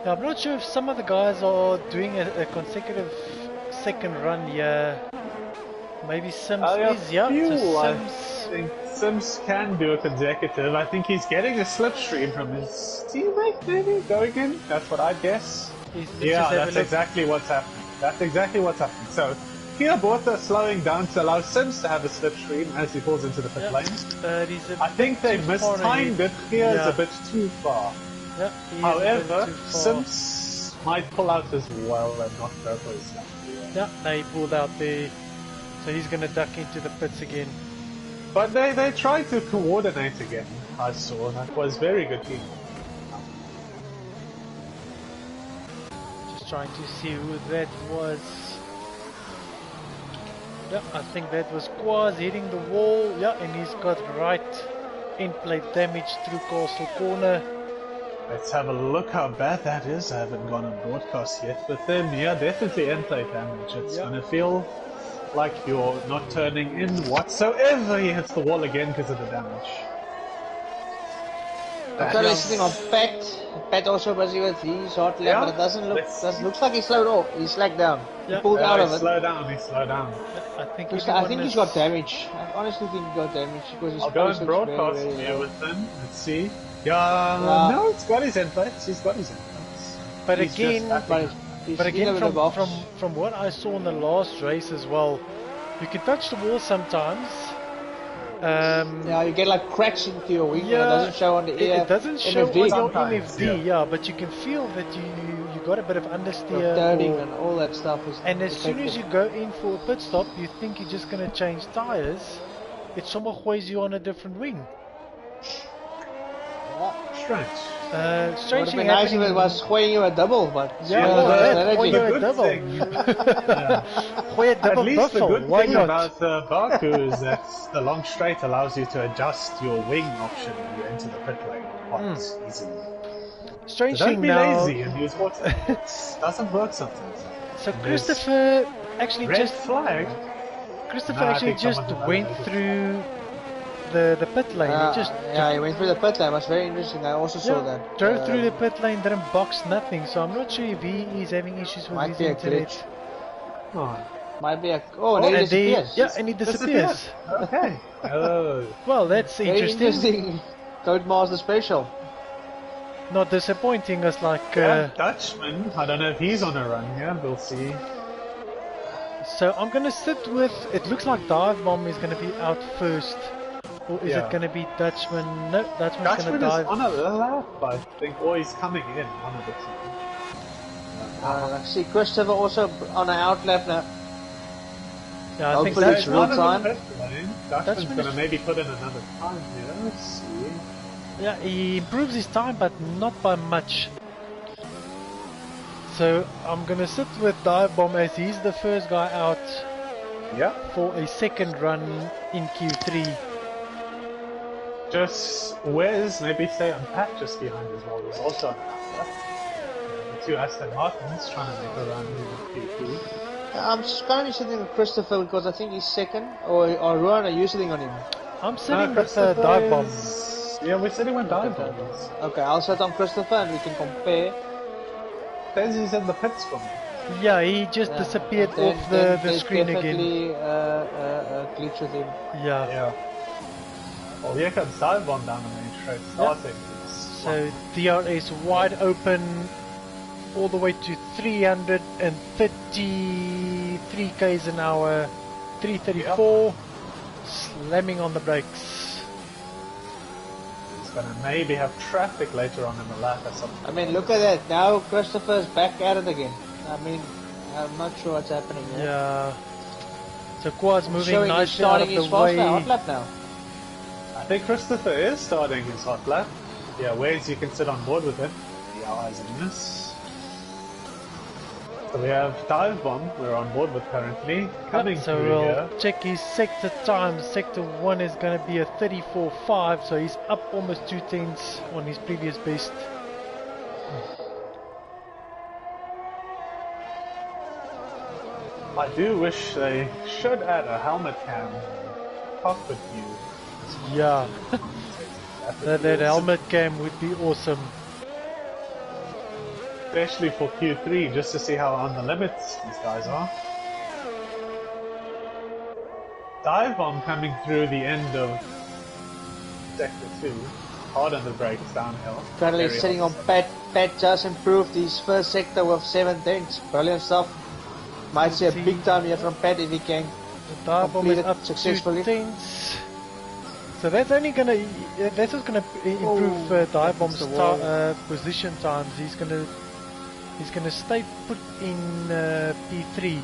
Now, I'm not sure if some of the guys are doing a consecutive second run here. Maybe Sims is, I think Sims can do a consecutive. I think he's getting a slipstream from his teammate, maybe, going in. That's what I'd guess. Yeah, that's exactly what's happening. That's exactly what's happening. So, Kia Botha slowing down to allow Sims to have a slipstream as he falls into the pit lane. I think they mistimed it. Kia is a bit too far. However, Sims might pull out as well and not go for his lap. Yeah, no, he pulled out there. So he's going to duck into the pits again. But they tried to coordinate again, I saw. That was very good team. Just trying to see who that was. Yeah, I think that was Quaz hitting the wall. Yeah, and he's got right end plate damage through Castle Corner. Let's have a look how bad that is. I haven't gone on broadcast yet. But then, yeah, definitely end plate damage. It's going to feel like you're not turning in whatsoever. He hits the wall again because of the damage. I'm currently sitting on Pat. Pat also busy with his hot lap, but it doesn't look. Looks like he slowed off. He slacked down. He pulled out of it. Slow down. He slowed down. I think he's got damage. I honestly think he got damage because his I'll go and broadcast here with him. Let's see. No, it's got his end plates. He's got his end plates. But again, from what I saw in the last race as well, You can touch the wall sometimes. Yeah, you get like cracks into your wing, and it Yeah, doesn't show on the it doesn't show MFD. on your Sometimes, MFD, yeah. but you can feel that you got a bit of understeer. Turning or- and all that stuff is and as soon as affected. you go in for a pit stop, you think you're just going to change tires. It somehow weighs you on a different wing. Strange. Would have Strangely been nice if happening. it was swaying you a double, but Yeah, Yeah, well, the- that, strategy. weighing you a good double. thing, Weigh a At double least the buffle. good Why thing not? about Baku is that the long straight allows you to adjust your wing option when you enter the pit lane quite easily. So Strange don't thing be now. lazy and use water. It doesn't work sometimes. So And there's Christopher actually red just flag. Christopher Nah, I actually think just someone went evaluated. through the pit lane. He just Yeah, he went through the pit lane. It was very interesting. I also saw that. drove through the pit lane, didn't box nothing. So I'm not sure if he is having issues with Might his be a internet. glitch. Oh, Might be a. Oh, and then he And they, disappears. yeah, and he disappears. okay. Oh. Well, that's Very interesting. Codemaster special. Not disappointing as like. Yeah, Dutchman. I don't know if he's on a run here. We'll see. So I'm gonna sit with. It looks like Dive Bomb is gonna be out first, or is Yeah. it gonna be Dutchman? No, Dutchman's Dutchman gonna is dive. on a lap, I think, or he's coming in. One of the two. I see Christopher also on an outlap now. Yeah, I think Hopefully it's Dutchman. real Not in time. the pit lane. Dutchman's Dutchman gonna is- maybe put in another time here. Let's see. Yeah, he improves his time, but not by much. So I'm gonna sit with Dive Bomb as he's the first guy out Yeah. for a second run in Q3. Just Wes, maybe stay on Pat just behind as well. There's also an outlet. The two Aston Martins trying to make a run in Q2. I'm just gonna be sitting with Christopher because I think he's second. Or Ruan, are you sitting on him? I'm sitting with Christopher Dive Bomb. is- Yeah, we're sitting with Dive Bomb. Okay, I'll sit on Christopher and we can compare. Says he's in the pits for me. Yeah, he just disappeared Then- off then the there's screen again. definitely a glitch with him. Yeah. Yeah. Well, here comes Dive Bomb down the main straight, starting. So DRS wide open all the way to 333 k's an hour, 334, slamming on the brakes. He's gonna maybe have traffic later on in the lap or something. I mean, look at that. Now Christopher's back at it again. I mean, I'm not sure what's happening here. Yeah. So Quad's moving Showing he's nicely out starting of his the faster way. hot lap now. I think Christopher is starting his hot lap. Yeah, Wes, you can sit on board with him. The eyes in this. So we have Dive Bomb, we're on board with currently, coming So through we'll here. check his sector time. Sector 1 is going to be a 34.5, so he's up almost 2/10 on his previous best. I do wish they should add a helmet cam cockpit view. Yeah, That that helmet cam would be awesome. Especially for Q3, just to see how on the limits these guys are. Dive Bomb coming through the end of Sector 2. Hard on the brakes downhill. Currently Very sitting hot. on Pat. Pat just improved his first sector with 7/10. Brilliant stuff. Might see a big time here from Pat if he can. The dive bomb is Completed up successfully. 2/10. So that's only gonna that's just gonna improve dive bomb's the wall. position times. He's gonna stay put in P3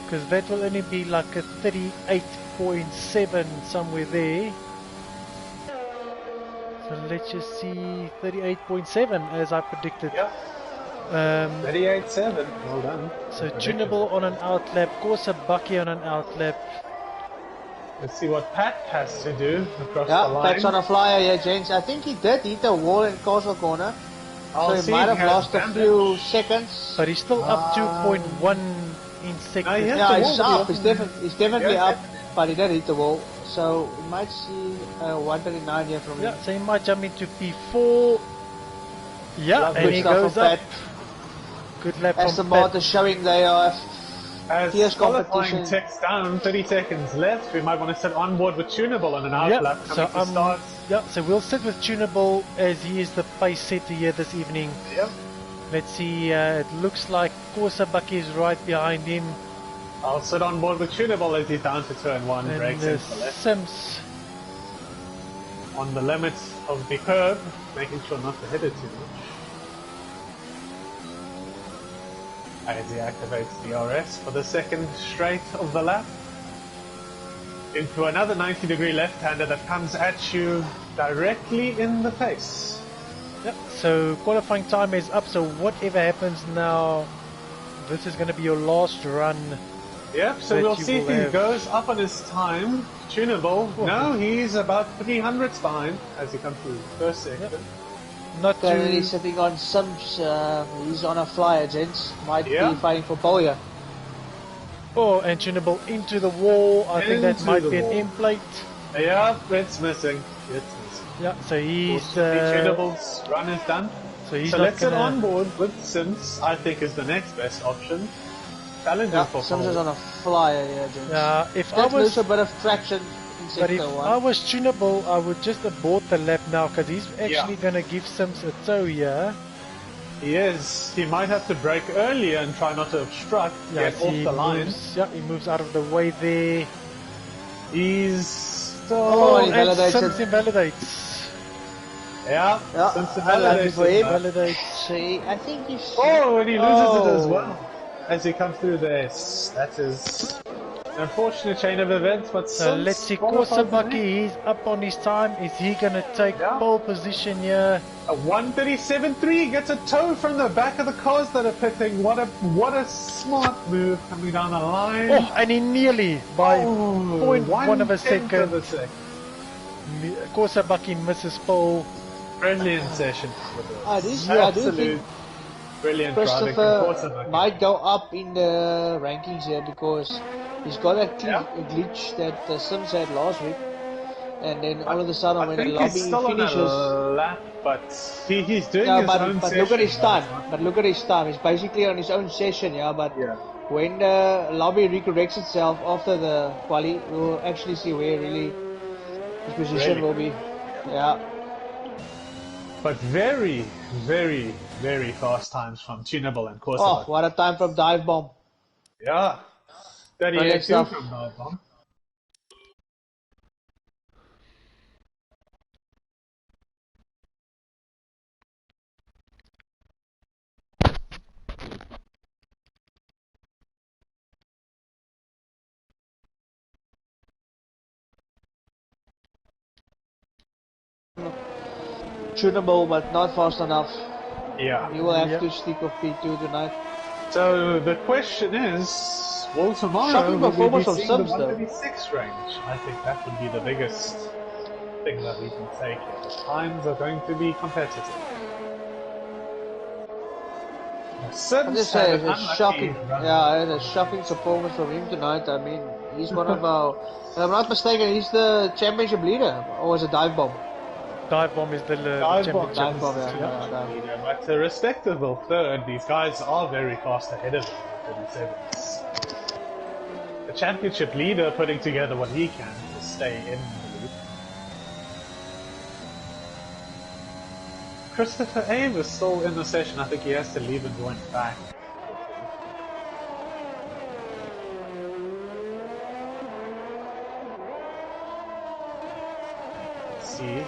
because that will only be like a 38.7 somewhere there. So let's just see 38.7 as I predicted. Yep, 38.7. Well done. So tunable on an outlap, Corsa Bucky on an outlap. Let's see what Pat has to do across the Yeah, line. Pat's on a flyer here, James. I think he did hit the wall in Castle Corner. I'll So he see might if have has lost a damage. few seconds. But he's still up 2.1 in seconds. No, he has Yeah, the he's wall. up. He's definitely Yeah. up, but he did hit the wall. So we might see 139 here from Yeah, him. so he might jump into P4. Yeah, Lovely and he stuff goes from up. Pat. Good lap Aston from Pat. Martin showing they are As fierce qualifying competition. ticks down, 30 seconds left. We might want to sit on board with Tunable on an Yeah, outlap so coming to start. yeah, so we'll sit with Tunable as he is the pace setter here this evening. Yep. Let's see, it looks like Corsa Bucky is right behind him. I'll sit on board with Tunable as he's down to turn 1, And brakes into the left. Sims. On the limits of the curb, making sure not to hit it too much. As he activates DRS for the second straight of the lap. Into another 90-degree left-hander that comes at you directly in the face. Yep. So qualifying time is up, so whatever happens now, this is going to be your last run. Yep, so we'll see if he goes up on his time. Tunable. No, he's about 300s behind as he comes through the first sector. Yep. Not currently sitting on Sims. He's on a flyer, gents. Might be fighting for pole here. Oh, and Tunable into the wall. I think that might be an end plate. Yeah, it's missing. It's missing. Yeah, so he's Tunable's run is done. So he's let's get on board with Sims. I think is the next best option. Challenging for Sims is on a flyer here, gents. Yeah, if I was a bit of traction in sector 1. I was Tunable, I would just abort the lap now because he's actually going to give Sims a tow here. He is. He might have to brake earlier and try not to obstruct. Get off the line. He moves out of the way there. He's still. And Sims invalidates. Yeah. Sims invalidates. See, I think he's. Oh, and he loses it as well. As he comes through the S. That is an unfortunate chain of events, but so let's see, Baku, he's up on his time. Is he going to take pole position here? A 1:37.3 gets a tow from the back of the cars that are pitting. What a smart move coming down the line. Oh, and he nearly by 0.1 of a second. Baku misses pole. Brilliant session. Brilliant Christopher might go up in the rankings here because he's got a glitch that Sims had last week, and then all of a sudden when the lobby finishes, on a lap, but he's doing his own but session. Look at his time. But look at his time. He's basically on his own session, But when the lobby recorrects itself after the quali, we'll actually see where really his position will be. But very, very, very fast times from Tunable and Corsa. Oh, what a time from Dive Bomb. Yeah. 38.2 from Dive Bomb. Tunable, but not fast enough. Yeah. You will have to stick with P2 tonight. So the question is, will tomorrow we be seeing the 136 range? I think that would be the biggest thing that we can take here. The times are going to be competitive. I'm just saying, it's a shocking, it's a shocking performance from him tonight. I mean, he's one of our, if I'm not mistaken, he's the championship leader, or was it Dive Bomb? Dive Bomb is the championship leader, but a respectable third. These guys are very fast ahead of him at 37s. The championship leader putting together what he can to stay in the loop. Christopher Ave is still in the session. I think he has to leave and join back. Let's see.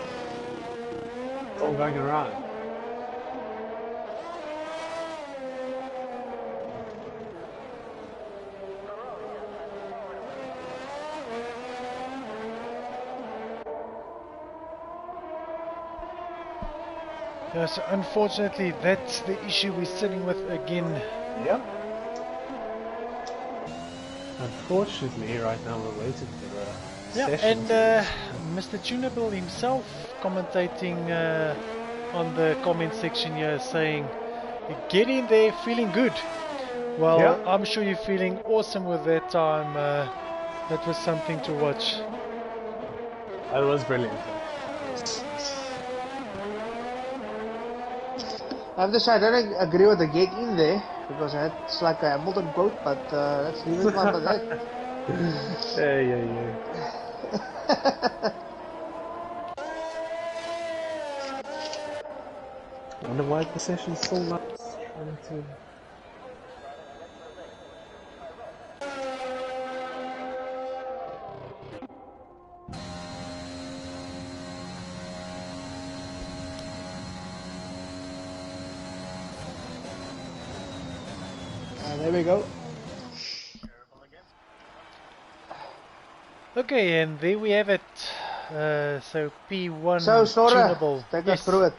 It's all going around. Yes, unfortunately, that's the issue we're sitting with again. Yep. Unfortunately, right now we're waiting for the session. And Mr. Tunable himself commentating on the comment section here saying, get in there feeling good. Well, I'm sure you're feeling awesome with that time. That was something to watch. That was brilliant. I have to say, I don't agree with the get in there because it's like a Hamilton quote, but let's leave it like that. Yeah. I wonder why the session's so much trying to... There we go. Okay, and there we have it. So P1 So Sora, tunable. take Yes. us through it.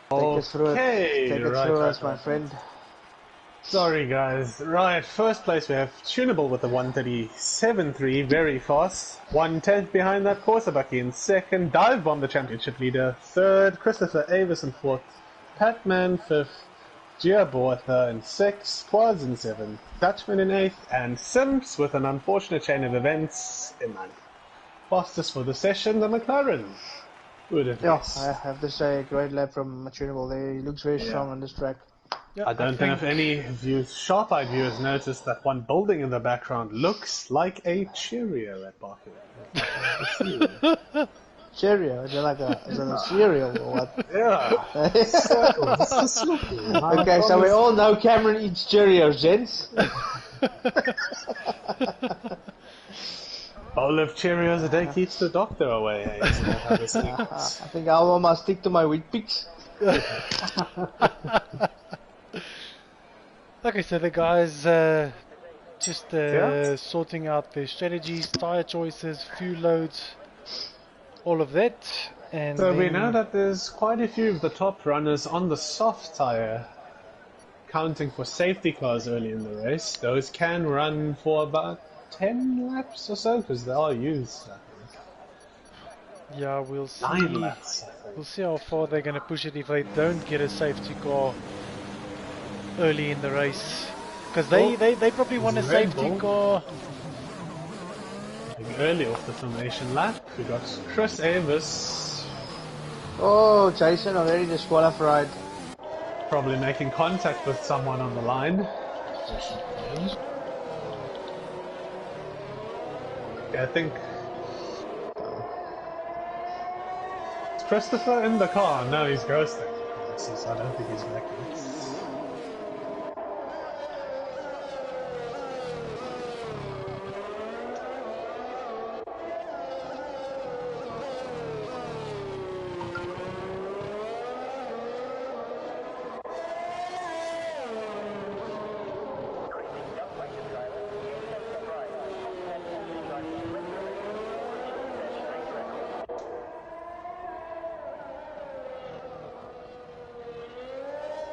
Take us through it. Take it through us, my friend. Sorry guys. Right, first place we have Tunable with the 137.3, very fast. 1/10 behind that, Baku in second. Dive Bomb, the championship leader, third. Christopher Avis in fourth. Patman fifth. Giabortha in sixth. Quads in seventh. Dutchman in eighth. And Sims with an unfortunate chain of events in ninth. Fastest for the session, the McLaren. Good at Yeah, least. I have to say, great lap from Tunable there. He looks very strong on this track. Yeah, I don't know if any viewers, sharp-eyed viewers noticed that one building in the background looks like a Cheerio at Baku. Cheerio? Is it a cereal or what? Yeah. Circles. It's a circle. Okay, so we all know Cameron eats Cheerios, gents. Bowl of Cheerios a day keeps the doctor away. Hey, isn't that how this thing works? I think I must stick to my wheat picks. Okay, so the guys just sorting out their strategies, tire choices, fuel loads, all of that. And So we then- know that there's quite a few of the top runners on the soft tire counting for safety cars early in the race. Those can run for about 10 laps or so because they are used, I think. yeah, we'll see. 9 laps, I think. We'll see how far they're going to push it if they don't get a safety car early in the race, because they probably want a Red safety Bull. car. Early off the formation lap, we got Chris Avis Oh, Jason already disqualified. probably making contact with someone on the line. Yeah, I think. Is Christopher in the car? No, he's ghosting. So I don't think he's making it.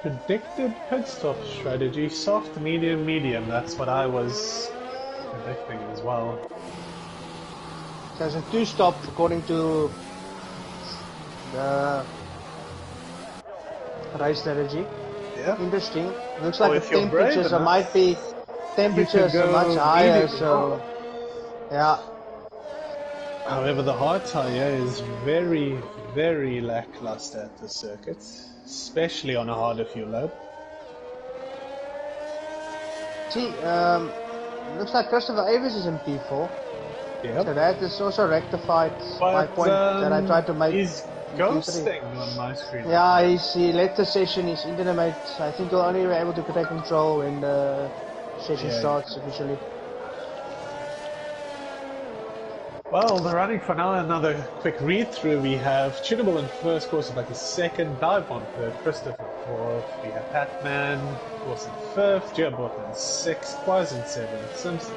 Predicted pit stop strategy, soft, medium, medium. That's what I was predicting as well. There's a 2-stop according to the race strategy. Yeah. Interesting. Looks like if the you're brave temperatures enough, might be temperatures you are could much go higher, medium. so yeah. However, the hard tire is very, very lackluster at the circuit, especially on a harder fuel load. See, looks like Christopher Avis is in P4. So Yep. that is also rectified my But point that I tried to make. he's in P3. ghosting on my screen. Yeah, he left the session, he's internet. I think he'll only be able to take control when the session Yeah. starts officially. Well, the running for now, another quick read through. We have Tunable in first, course of like a second, Dive on third, Christopher fourth, we have Patman, course in fifth, Giabortha in sixth, Quaz in seventh, Simpson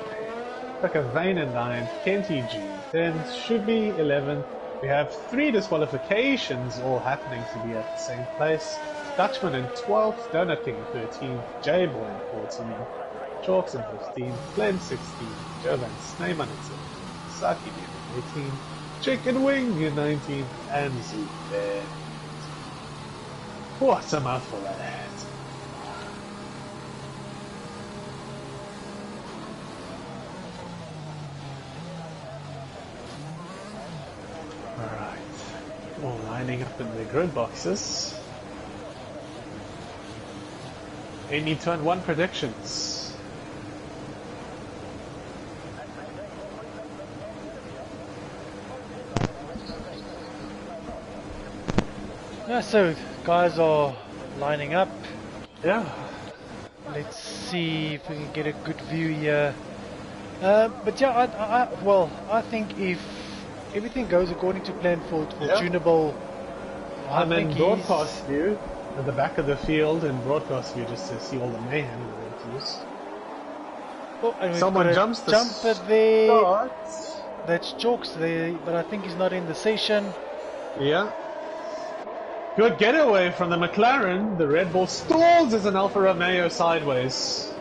Rebecca Vane in ninth, Kenty G 10th, should be 11th. We have 3 disqualifications all happening to be at the same place. Dutchman in 12th, Donut King in 13th, J-Boy in 14th, Chalks in 15th, Glenn 16th, Joe Van Sneyman in 17th, Saki in 18th, Chicken Wing in 19th, and Zoot. What a mouthful that is. Alright, all lining up in the grid boxes. Any turn 1 predictions? Yeah, so guys are lining up. Yeah. Let's see if we can get a good view here. But yeah, I think if everything goes according to plan for Yeah. Tunable, I'm in broadcast view at the back of the field in broadcast view just to see all the mayhem that it is. Oh, and we've Someone got a jumps the jumper there. start. That's Chalks there, but I think he's not in the session. Yeah. Good getaway from the McLaren. The Red Bull stalls as an Alfa Romeo sideways.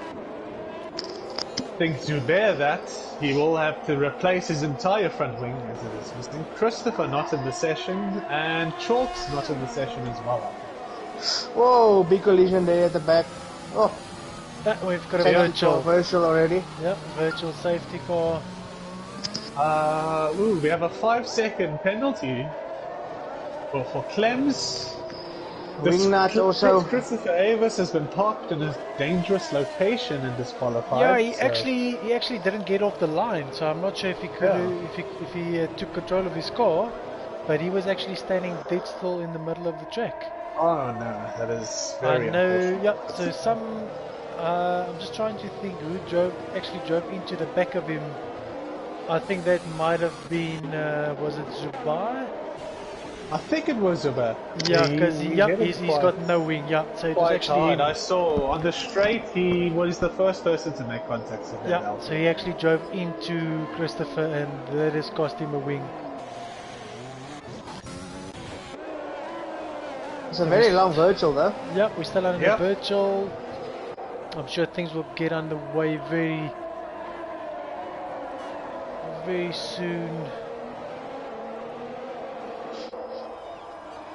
Think to bear that, he will have to replace his entire front wing as it is missing. Christopher not in the session, and Chalks not in the session as well. Whoa, big collision there at the back. Oh, We've got a virtual already. Yep, virtual safety car. We have a 5-second penalty for Clems. Wingnut also. Christopher Avis has been parked in a dangerous location and disqualified. Yeah, he actually didn't get off the line, so I'm not sure if he could if he took control of his car, but he was actually standing dead still in the middle of the track. Oh no, that is very I know. Yeah, so some. I'm just trying to think who actually drove into the back of him. I think that might have been was it Zubai? I think it was Zubai. Yeah, because he's got no wing. Yeah, so it was actually hard. I saw on the straight he was the first person to make contact with him. Yeah, so he actually drove into Christopher, and that has cost him a wing. It's a very long virtual though. Yeah, we're still on the virtual. I'm sure things will get underway very soon.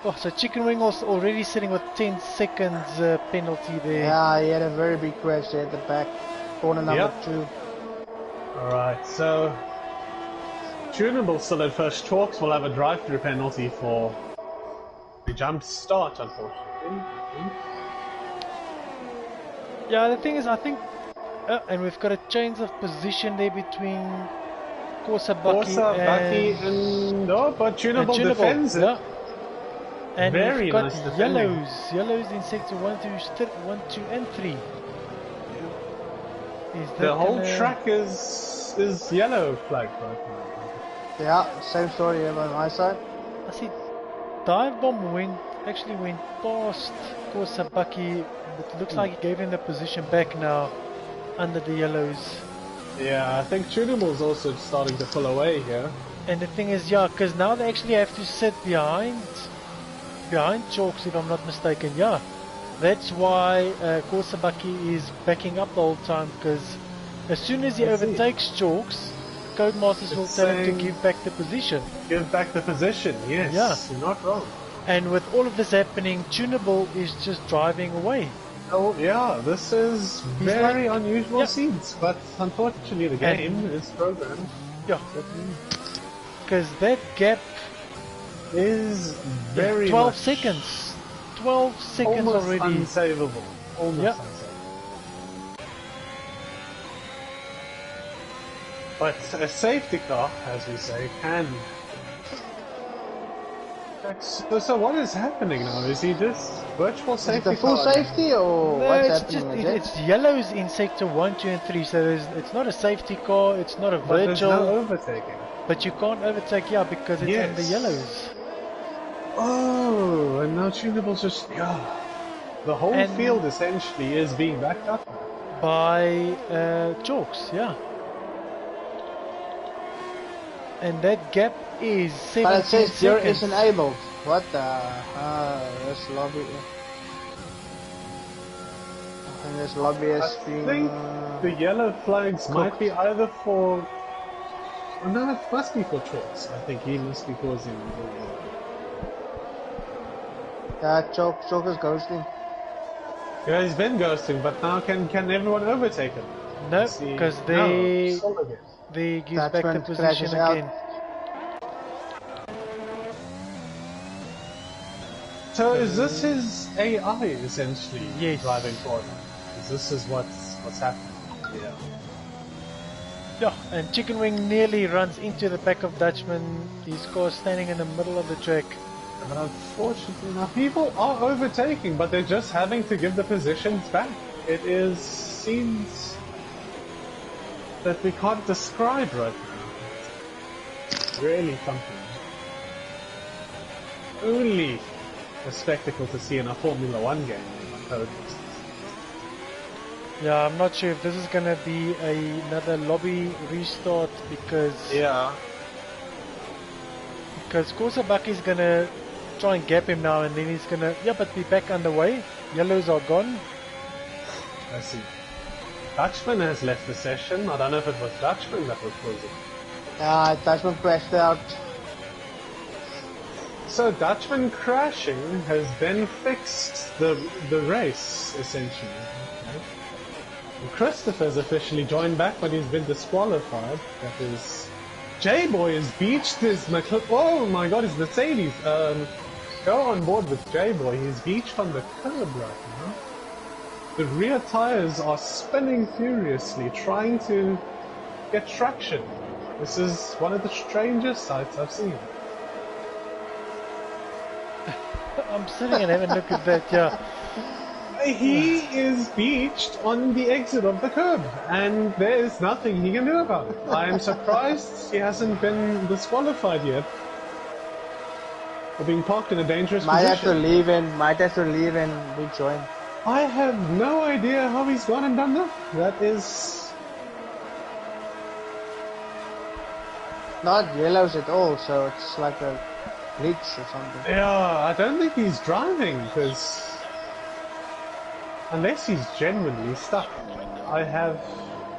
Oh, so Chicken Wing was already sitting with 10 seconds penalty there. Yeah, he had a very big crash there at the back. Corner number 2. Alright, so Tunable still at first. Chalks will have a drive-through penalty for the jump start, unfortunately. Yeah, the thing is, I think, and we've got a change of position there between Baki and but Tunable defends it. Yeah. And very we've got nice yellows in sector 1, 2 and 3. The whole track is yellow flag right now. Yeah, same story here on my side. I see Dive Bomb actually went past Baki. It looks like he gave him the position back now under the yellows. Yeah, I think Tunable's also starting to pull away here. And the thing is, yeah, because now they actually have to sit behind Chalks, if I'm not mistaken. Yeah, that's why Baki is backing up the whole time, because as soon as he overtakes Chalks, Codemasters will tell him to give back the position. Give back the position, yes. Yeah. You're not wrong. And with all of this happening, Tunable is just driving away. Oh yeah, this is very unusual scenes, but unfortunately the game is programmed. Yeah, because that gap is very 12 seconds. 12 seconds almost already. Unsavable. Almost unsavable. But a safety car, as we say, can. So what is happening now? Is he just virtual safety? Is it the full safety or no, what's it's happening? It's yellows in sector 1, 2 and 3, so it's not a safety car, it's not a virtual. There's no overtaking. But you can't overtake, because it's in the yellows. Oh, and now Tunable's just... the whole field essentially is being backed up now. By Chalks, And that gap is 17 But it says seconds. is enabled. What the? This lobby. I think this lobby is being. I think the yellow flags might be either for. Oh, no, it must be for Chalks. I think he must be causing. Yeah, Chalk is ghosting. Yeah, he's been ghosting, but now can everyone overtake him? No, because they gives That's back the position again. So is this his AI essentially driving for him? This is what's happening? Yeah, and Chicken Wing nearly runs into the back of Dutchman. His car standing in the middle of the track. But unfortunately now people are overtaking, but they're just having to give the positions back. It seems that we can't describe right now. Really something. Only a spectacle to see in a Formula One game. Yeah, I'm not sure if this is gonna be another lobby restart because Baku is gonna try and gap him now, and then he's gonna but be back underway. Yellows are gone. I see. Dutchman has left the session. I don't know if it was Dutchman that was causing. Dutchman crashed out. So Dutchman crashing has then fixed the race, essentially. Okay. And Christopher's officially joined back, but he's been disqualified. That is... J-Boy has beached his oh my god, his Mercedes. Go on board with J-Boy. He's beached on the curb right now. The rear tires are spinning furiously, trying to get traction. This is one of the strangest sights I've seen. I'm sitting and having a look at that, yeah. He is beached on the exit of the curb, and there is nothing he can do about it. I am surprised he hasn't been disqualified yet. For being parked in a dangerous position. Might have to leave and rejoin. I have no idea how he's gone and done that. That is... not yellows at all, so it's like a glitch or something. Yeah, I don't think he's driving, because... unless he's genuinely stuck, I have...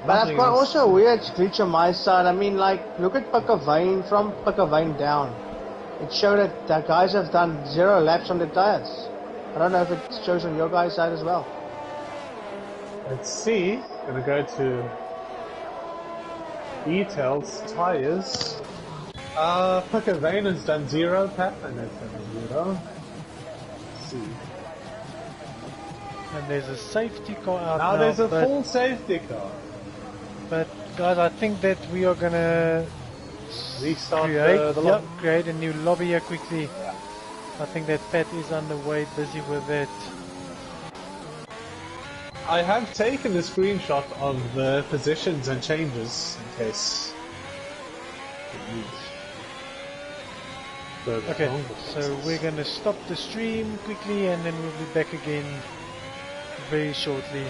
But I've got also a weird glitch on my side. I mean, like, look at Pickavane, from Pickavane down. It showed that the guys have done 0 laps on the tires. I don't know if it shows on your guys' side as well. Let's see. Gonna go to details, tires. Pickavane has done 0, Pat, and that's done 0. Let's see. And there's a safety car out now. Now there's a full safety car. But guys, I think that we are gonna restart the lobby. Create a new lobby here quickly. Yeah. I think that Pat is underway, busy with it. I have taken a screenshot of the positions and changes in case it needs. Okay, so we're going to stop the stream quickly and then we'll be back again very shortly.